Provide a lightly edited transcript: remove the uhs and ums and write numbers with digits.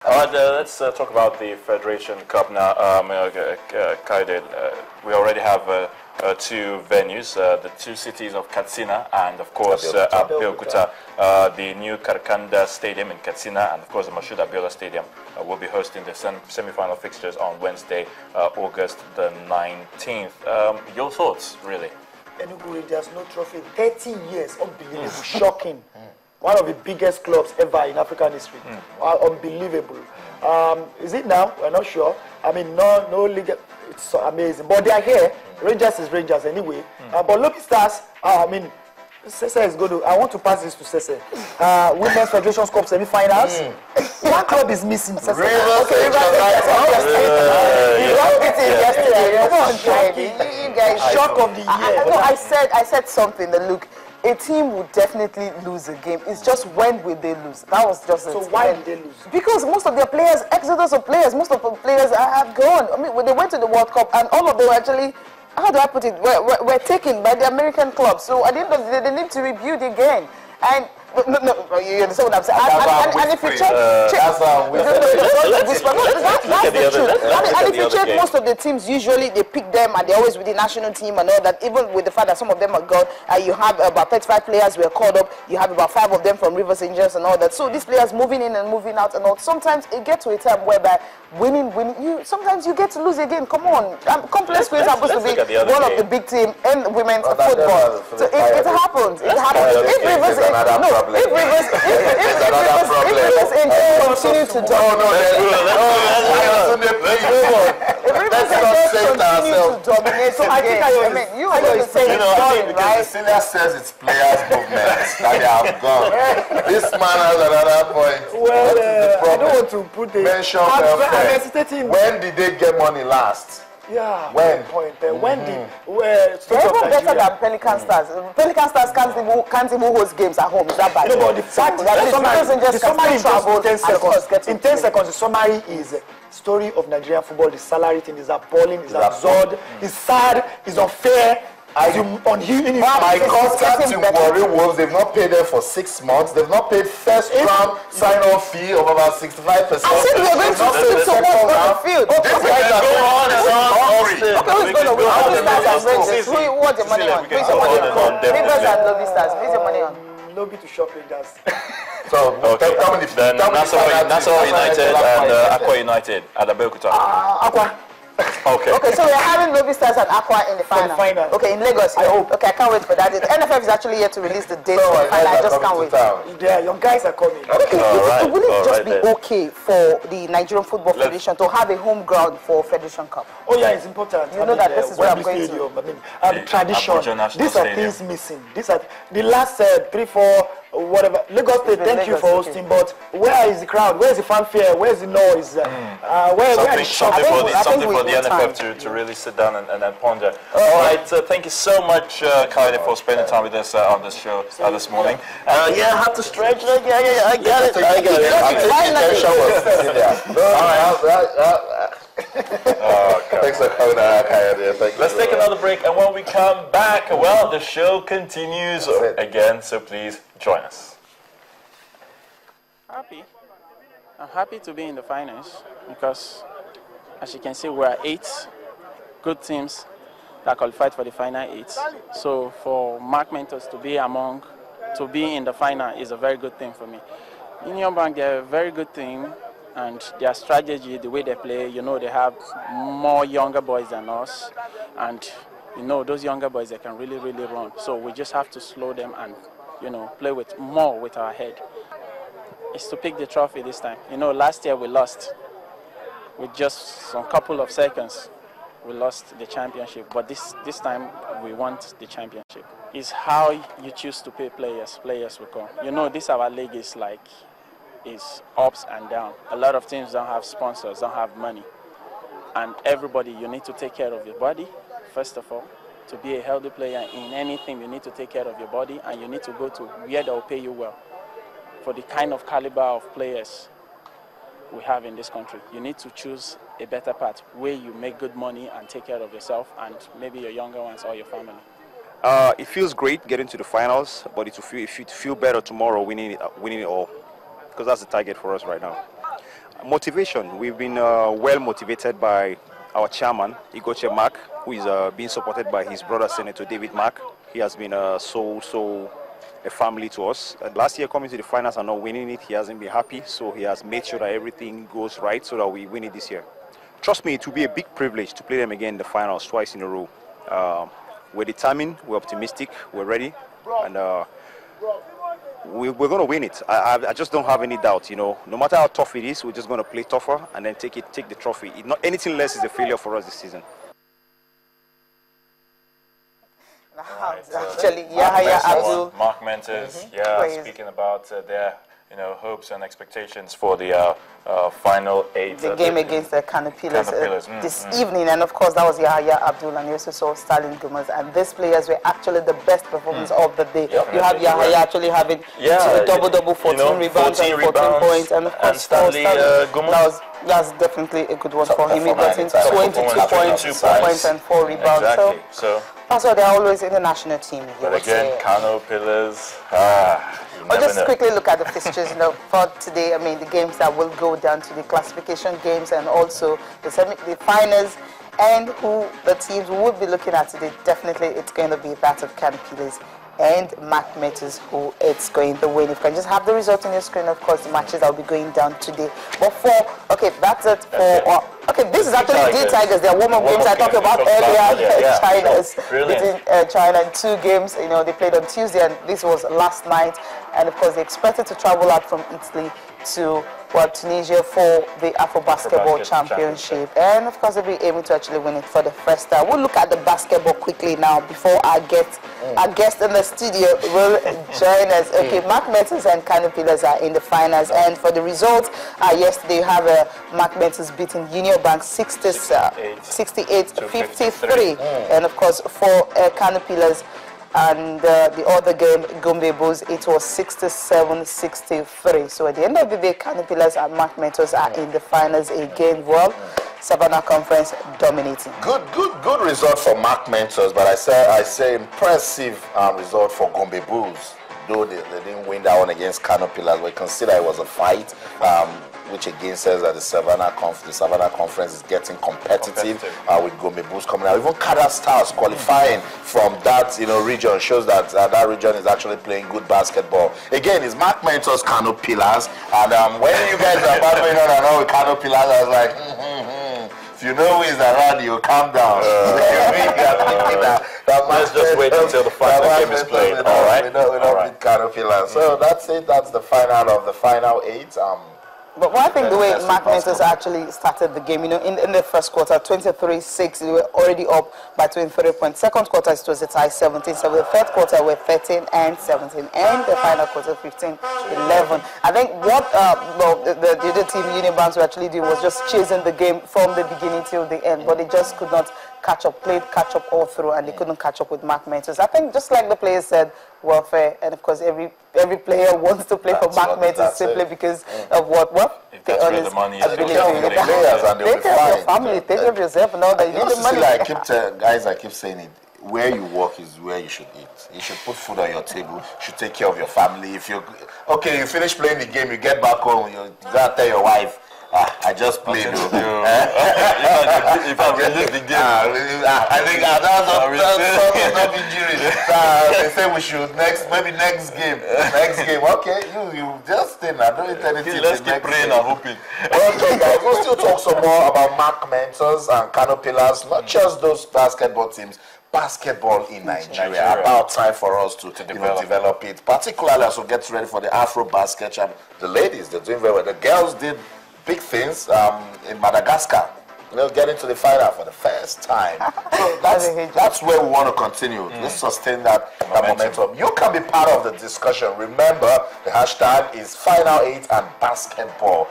All right, let's talk about the Federation Cup now. Kaide, we already have two venues, the two cities of Katsina and, of course, Abeokuta. The new Karkanda Stadium in Katsina and, of course, the Moshood Abiola Stadium will be hosting the semi-final fixtures on Wednesday, August the 19th. Your thoughts, really? Enugu Rangers, no trophy, 30 years, unbelievable, shocking. One of the biggest clubs ever in African history. Unbelievable. Is it now? We're not sure. I mean, no league. It's so amazing. But they are here. Rangers is Rangers anyway. But Lobby Stars, I mean, Sese is good. I want to pass this to Sese. Women's Federation Cup semi-finals. One club is missing. Sese. Okay, yesterday. Come on, Charlie. You guys, shock of the year. I said something that look. A team will definitely lose a game. It's just when will they lose? That was just so why did they lose? Because most of their players, exodus of players, most of the players have gone. I mean, when they went to the World Cup, and all of them actually, how do I put it, were taken by the American clubs. So at the end of the day, they need to rebuild again. And no, you understand what I'm saying? And if you check, that's the truth. And if you check, most of the teams usually they pick them and they're always with the national team and all that. Even with the fact that some of them are gone, you have about 35 players were called up. You have about 5 of them from Rivers Angels and all that. So these players moving in and moving out and all. Sometimes it gets to a time whereby winning, sometimes you get to lose again. Come on, Complex Queens are supposed to be one of the big team in women's football. So it happens. It happens. If Rivers continue to dominate, so I think you are going to say because the senior says it's players' movements that they have gone. This man has another point. Well, I don't want to put the mention when did they get money last? Yeah, when? When did they're even better than Pelican Stars. Pelican Stars can't even host games at home. Is that bad? No, but the fact that the summary is in 10 seconds, the summary is story of Nigerian football. The salary thing is appalling, is absurd, is sad, is unfair. My contact in Warri Wolves, they've not paid them for 6 months. They've not paid first round sign-off fee of about 65%. I said we are going to skip to what's on the field. This guys are going on and on. Okay, who's going to win? Lobby Stars and Rangers. Who wants your money on? Who's your money on? Rivers and Lobby Stars. Who's your money on? Lobby to shop Rangers. So, then Nassau United and Aqua United at Abeokuta. Aqua. Okay, so we're having Lobby Stars and Aqua in the final. Okay, in Lagos. I hope. Okay, I can't wait for that. The NFF is actually here to release the date for the final. I just can't wait. Yeah, your guys are coming. Okay, will it just be okay for the Nigerian Football Federation to have a home ground for Federation Cup? Oh yeah, it's important. You know that this is where I'm going to. I mean, tradition. These are things missing. These are the last 3, 4. Whatever. Lagos State, thank you for hosting, but where is the crowd? Where is the fanfare? Where is the noise? Where is something for the NFF to really sit down and ponder. All right, thank you so much, Kaide, for spending time with us on this show this morning. Yeah, I have to stretch. Yeah, I got it. Thanks for coming out, Kaide. Let's take another break, and when we come back, well, the show continues again, so please join us. I'm happy to be in the finals because, as you can see, we are 8 good teams that qualified for the final 8. So for Mark Mentors to be in the final is a very good thing for me. Union Bank, they're a very good team, and their strategy, the way they play, they have more younger boys than us, and those younger boys, they can really, really run. So we just have to slow them and play more with our head. It's to pick the trophy this time. Last year we lost with just some couple of seconds. We lost the championship, but this time we want the championship. It's how you choose to pay players. Players will come. This our league is ups and down. A lot of teams don't have sponsors, don't have money, and everybody, you need to take care of your body first of all. To be a healthy player in anything, you need to take care of your body, and you need to go to where they'll pay you well. For the kind of caliber of players we have in this country, you need to choose a better path where you make good money and take care of yourself and maybe your younger ones or your family. It feels great getting to the finals, but it feel better tomorrow winning it all, because that's the target for us right now. Motivation. We've been well motivated by our chairman, Igoche Mark, who is being supported by his brother, Senator David Mark. He has been so a family to us. Last year, coming to the finals and not winning it, he hasn't been happy, so he has made sure that everything goes right so that we win it this year. Trust me, it will be a big privilege to play them again in the finals twice in a row. We're determined, we're optimistic, we're ready, and we're going to win it. I just don't have any doubt, you know. No matter how tough it is, we're just going to play tougher and then take the trophy. Not anything less is a failure for us this season. Actually, Yahya Abdul. Mark Mentis, speaking about their hopes and expectations for the final 8. The game against the Caterpillars this evening, and of course that was Yahya Abdul, and you also saw Sterling Gomez, and these players were actually the best performance of the day. You have Yahya actually having a double-double, 14 rebounds and 14 points, and of course Sterling Gomez. That's definitely a good one for him. He got in 22 points and 4 rebounds. Exactly. So that's why they're always in the national team. But again, Caterpillars. Or just quickly look at the fixtures, for today. I mean, the games that will go down to the classification games and also the finals, and who the teams would be looking at today. Definitely, it's going to be that of Caterpillars and Mark Mentis, who it's going to win. If you can just have the result on your screen, of course, the matches that will be going down today. But that's it for. This is actually the Tigers. There are warm-up games I talked about earlier. China's beating China in 2 games. They played on Tuesday, and this was last night. And of course, they expected to travel out from Italy to Tunisia for the Afro Basketball Championship. And of course, they'll be aiming to actually win it for the first time. We'll look at the basketball quickly now before our guest in the studio will join us. Okay, Mark Mentis and Caterpillars are in the finals. And for the results, yesterday you have Mark Mentis beating Union Bank 68-53. And of course, for Caterpillars, and the other game, Gombe Bulls, it was 67-63. So at the end of the day, Caterpillars and Mark Mentis are in the finals again. Well, Savannah Conference dominating. Good result for Mark Mentis, but I say impressive result for Gombe Bulls. Though they didn't win that one against Caterpillars, we consider it was a fight, which again says that the Savannah Conference is getting competitive with Gombe Bulls coming out. Even Kada Stars qualifying from that region shows that that region is actually playing good basketball. Again, it's Mark Mentis, Caterpillars, and when you guys are battling on and on with Caterpillars, I was like, if you know who is around you, calm down. Let's just wait until the final game is played. All right. We don't beat Caterpillars. So that's it. That's the final of the final 8. But I think the way Mark Mentis actually started the game, in the first quarter, 23-6, they were already up by 23 points. Second quarter, it was a tie, 17-7. The third quarter, were 13-17. And the final quarter, 15-11. I think what the other team, Union Banks, were actually doing was just chasing the game from the beginning till the end. But they just could not catch up all through, and they couldn't catch up with Mark Mentis. I think just like the players said, welfare, and of course every player wants to play for Mark Mentis simply because of what they earn the money. Take care of your players and they'll be fine. Take care of your family, take care of yourself, and all that. You need the money. I keep saying it. Where you work is where you should eat. You should put food on your table. You should take care of your family. If you finish playing the game, you get back home, you gotta tell your wife, I just played. If I release the game, I think that's not injury. They say we should next game. Okay, you just stay now. Don't eat anything. Let's keep praying and hoping. Okay, guys, we'll still talk some more about Mark Mentis and Caterpillars, not just those basketball teams. Basketball in Nigeria. About time for us to develop it, particularly as we get ready for the Afro Basket Champ. The ladies, they're doing very well. The girls did big things in Madagascar, getting to the final for the first time. So that's where we want to continue. Let's sustain that momentum. You can be part of the discussion. Remember, the hashtag is Final 8 and basketball.